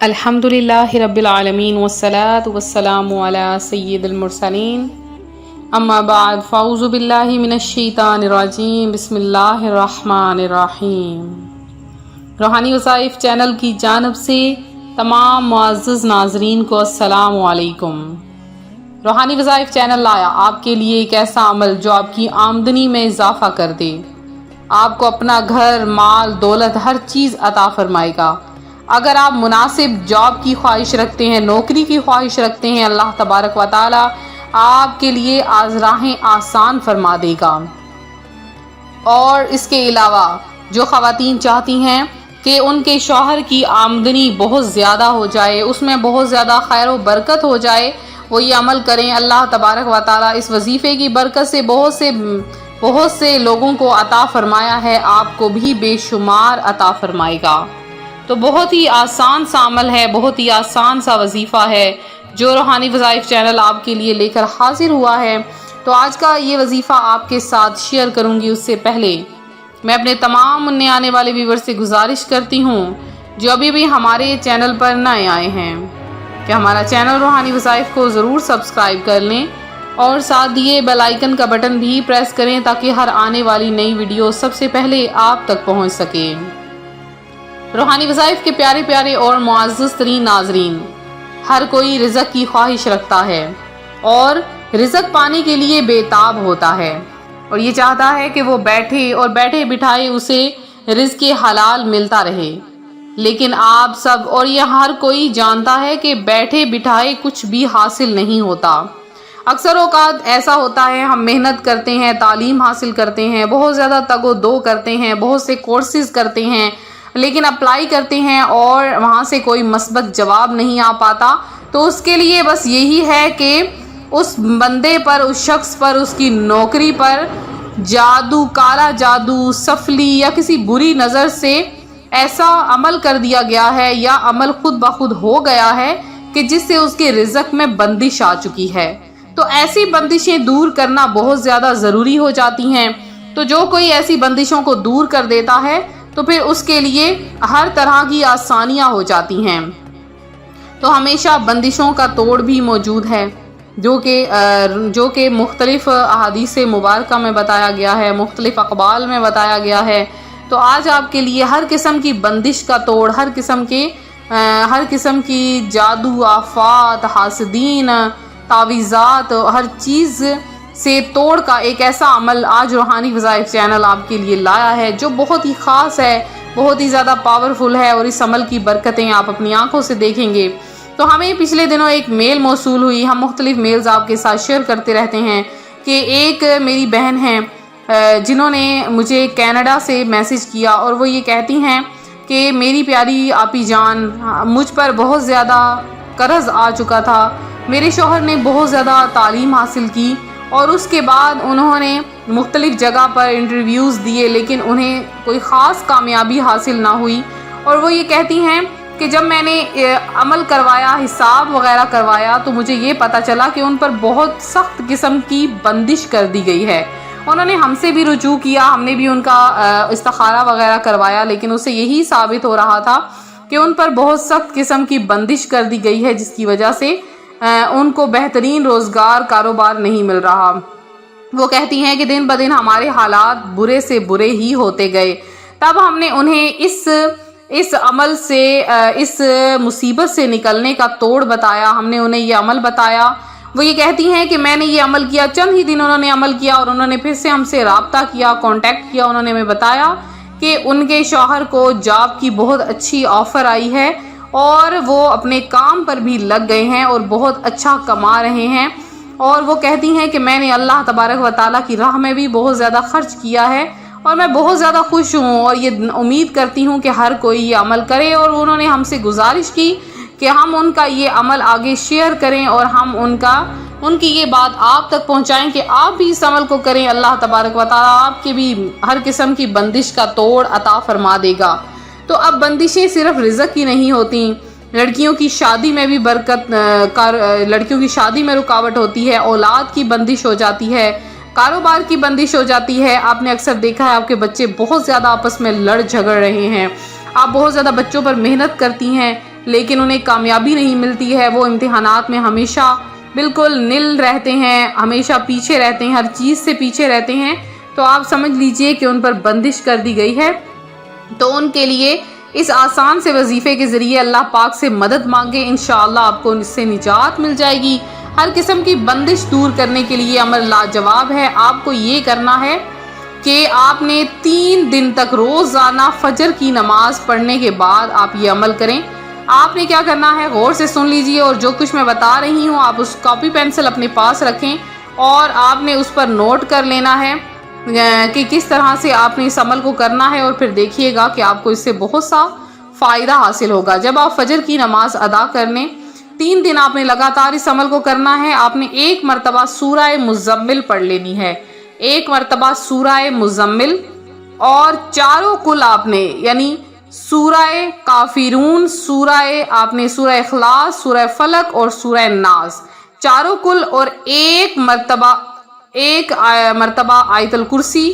الحمدللہ رب العالمین والصلاة والسلام علی سید المرسلین اما بعد فاعوذ باللہ من الشیطان الرجیم بسم اللہ الرحمن الرحیم۔ روحانی وظائف چینل کی جانب سے تمام معزز ناظرین کو السلام علیکم۔ روحانی وظائف چینل لایا آپ کے لیے ایک ایسا عمل جو آپ کی آمدنی میں اضافہ کر دے، آپ کو اپنا گھر، مال، دولت، ہر چیز عطا فرمائے گا۔ اگر آپ مناسب جاب کی خواہش رکھتے ہیں، نوکری کی خواہش رکھتے ہیں، اللہ تبارک و تعالی آپ کے لیے راہیں آسان فرما دے گا۔ اور اس کے علاوہ جو خواتین چاہتی ہیں کہ ان کے شوہر کی آمدنی بہت زیادہ ہو جائے، اس میں بہت زیادہ خیر و برکت ہو جائے، وہ یہ عمل کریں۔ اللہ تبارک و تعالی اس وظیفے کی برکت سے بہت سے لوگوں کو عطا فرمایا ہے، آپ کو بھی بے شمار عطا فرمائے گا۔ تو بہت ہی آسان سا عمل ہے، بہت ہی آسان سا وظیفہ ہے جو روحانی وظائف چینل آپ کے لیے لے کر حاضر ہوا ہے۔ تو آج کا یہ وظیفہ آپ کے ساتھ شیئر کروں گی، اس سے پہلے میں اپنے تمام نئے آنے والے ویور سے گزارش کرتی ہوں جو ابھی بھی ہمارے چینل پر نئے آئے ہیں کہ ہمارا چینل روحانی وظائف کو ضرور سبسکرائب کر لیں اور ساتھ دیے بیل آئیکن کا بٹن بھی پریس کریں تاکہ ہر آنے والی نئی ویڈیو سب سے پہلے آپ تک پہنچ سکے۔ روحانی وظائف کے پیارے پیارے اور معزز ترین ناظرین، ہر کوئی رزق کی خواہش رکھتا ہے اور رزق پانے کے لیے بے تاب ہوتا ہے اور یہ چاہتا ہے کہ وہ بیٹھے بٹھائے اسے رزق حلال ملتا رہے، لیکن آپ سب اور یہ ہر کوئی جانتا ہے کہ بیٹھے بٹھائے کچھ بھی حاصل نہیں ہوتا۔ اکثر اوقات ایسا ہوتا ہے، ہم محنت کرتے ہیں، تعلیم حاصل کرتے ہیں، بہت زیادہ تگ و دو کرتے ہیں، بہت سے کورسز کرتے ہیں، لیکن اپلائی کرتے ہیں اور وہاں سے کوئی مثبت جواب نہیں آ پاتا، تو اس کے لیے بس یہی ہے کہ اس بندے پر، اس شخص پر، اس کی نوکری پر جادو، کالا جادو، سفلی یا کسی بری نظر سے ایسا عمل کر دیا گیا ہے یا عمل خود بخود ہو گیا ہے کہ جس سے اس کے رزق میں بندش آ چکی ہے۔ تو ایسی بندشیں دور کرنا بہت زیادہ ضروری ہو جاتی ہیں۔ تو جو کوئی ایسی بندشوں کو دور کر دیتا ہے تو پھر اس کے لیے ہر طرح کی آسانیاں ہو جاتی ہیں۔ تو ہمیشہ بندشوں کا توڑ بھی موجود ہے جو کہ مختلف احادیث مبارکہ میں بتایا گیا ہے، مختلف اقوال میں بتایا گیا ہے۔ تو آج آپ کے لیے ہر قسم کی بندش کا توڑ، ہر قسم کی جادو، آفات، حاسدین، تعویذات، ہر چیز سے توڑ کا ایک ایسا عمل آج روحانی وظائف چینل آپ کے لیے لایا ہے جو بہت ہی خاص ہے، بہت ہی زیادہ پاورفل ہے، اور اس عمل کی برکتیں آپ اپنی آنکھوں سے دیکھیں گے۔ تو ہمیں پچھلے دنوں ایک میل موصول ہوئی، ہم مختلف میلز آپ کے ساتھ شیئر کرتے رہتے ہیں کہ ایک میری بہن ہیں جنہوں نے مجھے کینیڈا سے میسج کیا اور وہ یہ کہتی ہیں کہ میری پیاری آپی جان، مجھ پر بہت زیادہ قرض آ چکا تھا، میرے شوہر نے بہت زیادہ تعلیم حاصل کی اور اس کے بعد انہوں نے مختلف جگہ پر انٹرویوز دیے لیکن انہیں کوئی خاص کامیابی حاصل نہ ہوئی، اور وہ یہ کہتی ہیں کہ جب میں نے عمل کروایا، حساب وغیرہ کروایا، تو مجھے یہ پتہ چلا کہ ان پر بہت سخت قسم کی بندش کر دی گئی ہے۔ انہوں نے ہم سے بھی رجوع کیا، ہم نے بھی ان کا استخارہ وغیرہ کروایا، لیکن اسے یہی ثابت ہو رہا تھا کہ ان پر بہت سخت قسم کی بندش کر دی گئی ہے، جس کی وجہ سے ان کو بہترین روزگار، کاروبار نہیں مل رہا۔ وہ کہتی ہیں کہ دن بدن ہمارے حالات برے سے برے ہی ہوتے گئے۔ تب ہم نے انہیں اس عمل سے، اس مصیبت سے نکلنے کا توڑ بتایا، ہم نے انہیں یہ عمل بتایا۔ وہ یہ کہتی ہیں کہ میں نے یہ عمل کیا، چند ہی دن انہوں نے عمل کیا اور انہوں نے پھر سے ہم سے رابطہ کیا، کانٹیکٹ کیا، انہوں نے ہمیں بتایا کہ ان کے شوہر کو جاب کی بہت اچھی آفر آئی ہے اور وہ اپنے کام پر بھی لگ گئے ہیں اور بہت اچھا کما رہے ہیں، اور وہ کہتی ہیں کہ میں نے اللہ تبارک و تعالیٰ کی راہ میں بھی بہت زیادہ خرچ کیا ہے اور میں بہت زیادہ خوش ہوں اور یہ امید کرتی ہوں کہ ہر کوئی یہ عمل کرے، اور انہوں نے ہم سے گزارش کی کہ ہم ان کا یہ عمل آگے شیئر کریں اور ہم ان کی یہ بات آپ تک پہنچائیں کہ آپ بھی اس عمل کو کریں، اللہ تبارک و تعالیٰ آپ کے بھی ہر قسم کی بندش کا توڑ عطا فرما دے گا۔ تو اب بندشیں صرف رزق ہی نہیں ہوتی، لڑکیوں کی شادی میں بھی لڑکیوں کی شادی میں رکاوٹ ہوتی ہے، اولاد کی بندش ہو جاتی ہے، کاروبار کی بندش ہو جاتی ہے۔ آپ نے اکثر دیکھا ہے آپ کے بچے بہت زیادہ آپس میں لڑ جھگڑ رہے ہیں، آپ بہت زیادہ بچوں پر محنت کرتی ہیں لیکن انہیں کامیابی نہیں ملتی ہے، وہ امتحانات میں ہمیشہ بالکل نل رہتے ہیں، ہمیشہ پیچھے رہتے ہیں، ہر چیز سے پیچھے رہتے ہیں، تو آپ سمجھ لیجئے کہ ان پر بندش کر دی گئی ہے۔ تو ان کے لیے اس آسان سے وظیفے کے ذریعے اللہ پاک سے مدد مانگے، انشاءاللہ آپ کو اس سے نجات مل جائے گی۔ ہر قسم کی بندش دور کرنے کے لیے عمل لاجواب ہے۔ آپ کو یہ کرنا ہے کہ آپ نے 3 دن تک روزانہ فجر کی نماز پڑھنے کے بعد آپ یہ عمل کریں۔ آپ نے کیا کرنا ہے، غور سے سن لیجئے، اور جو کچھ میں بتا رہی ہوں آپ اس کاپی پینسل اپنے پاس رکھیں اور آپ نے اس پر نوٹ کر لینا ہے کہ کس طرح سے آپ نے اس عمل کو کرنا ہے، اور پھر دیکھیے گا کہ آپ کو اس سے بہت سا فائدہ حاصل ہوگا۔ جب آپ فجر کی نماز ادا کرنے 3 دن آپ نے لگاتار اس عمل کو کرنا ہے، آپ نے 1 مرتبہ سورہ مزمل پڑھ لینی ہے، 1 مرتبہ سورہ مزمل، اور چاروں کل آپ نے یعنی سورہ کافرون، آپ نے سورہ اخلاص، سورہ فلق اور سورہ ناس، چاروں کل، اور 1 مرتبہ آیت الکرسی،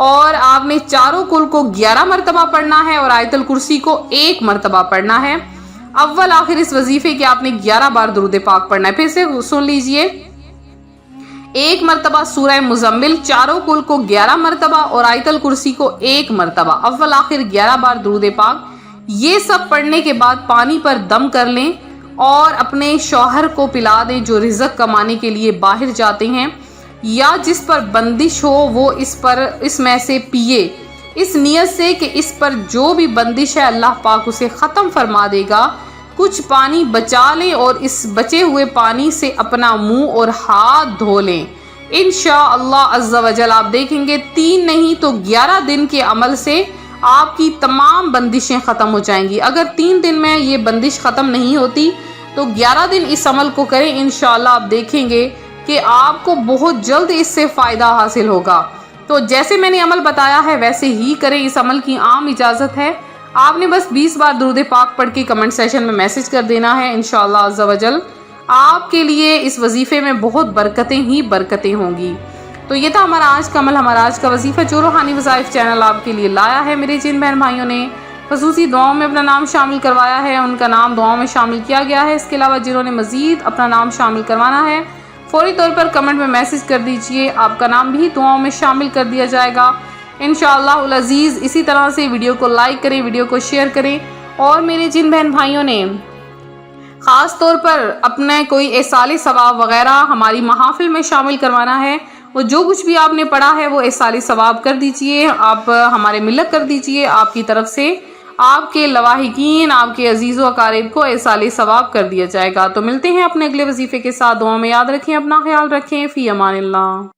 اور آپ نے چاروں کل کو 11 مرتبہ پڑھنا ہے اور آیت الکرسی کو 1 مرتبہ پڑھنا ہے۔ اول آخر اس وظیفے کے آپ نے 11 بار درود پاک پڑھنا ہے۔ پھر سے سن لیجئے، 1 مرتبہ سورہ مزمل، چاروں کل کو 11 مرتبہ اور آیت الکرسی کو 1 مرتبہ، اول آخر 11 بار درود پاک۔ یہ سب پڑھنے کے بعد پانی پر دم کر لیں اور اپنے شوہر کو پلا دیں جو رزق کمانے کے لیے باہر جاتے ہیں، یا جس پر بندش ہو وہ اس میں سے پیے، اس نیت سے کہ اس پر جو بھی بندش ہے اللہ پاک اسے ختم فرما دے گا۔ کچھ پانی بچا لیں اور اس بچے ہوئے پانی سے اپنا منہ اور ہاتھ دھو لیں۔ انشاءاللہ عز و جل آپ دیکھیں گے 3 نہیں تو 11 دن کے عمل سے آپ کی تمام بندشیں ختم ہو جائیں گی۔ اگر 3 دن میں یہ بندش ختم نہیں ہوتی تو 11 دن اس عمل کو کریں، انشاءاللہ آپ دیکھیں گے کہ آپ کو بہت جلد اس سے فائدہ حاصل ہوگا۔ تو جیسے میں نے عمل بتایا ہے ویسے ہی کریں، اس عمل کی عام اجازت ہے۔ آپ نے بس 20 بار درود پاک پڑھ کے کمنٹ سیشن میں میسج کر دینا ہے، انشاءاللہ عز و جل آپ کے لیے اس وظیفے میں بہت برکتیں ہی برکتیں ہوں گی۔ تو یہ تھا ہمارا آج کا عمل، ہمارا آج کا وظیفہ جو روحانی وظائف چینل آپ کے لیے لایا ہے۔ میرے جن بہن بھائیوں نے خصوصی دعاؤں میں اپنا نام شامل کروایا ہے ان کا نام دعاؤں میں شامل کیا گیا ہے۔ اس کے علاوہ جنہوں نے مزید اپنا نام شامل کروانا ہے فوری طور پر کمنٹ میں میسج کر دیجئے، آپ کا نام بھی دعاؤں میں شامل کر دیا جائے گا انشاءاللہ العزیز۔ اسی طرح سے ویڈیو کو لائک کریں، ویڈیو کو شیئر کریں، اور میرے جن بہن بھائیوں نے خاص طور پر اپنے کوئی احصال ثواب وغیرہ ہماری محافل میں شامل کروانا ہے، وہ جو کچھ بھی آپ نے پڑھا ہے وہ احصال ثواب کر دیجئے، آپ ہمارے ملک کر دیجئے، آپ کی طرف سے آپ کے لواحقین، آپ کے عزیز و اقارب کو احصال ثواب کر دیا جائے گا۔ تو ملتے ہیں اپنے اگلے وظیفے کے ساتھ، دعاؤں میں یاد رکھیں، اپنا خیال رکھیں، فی امان اللہ۔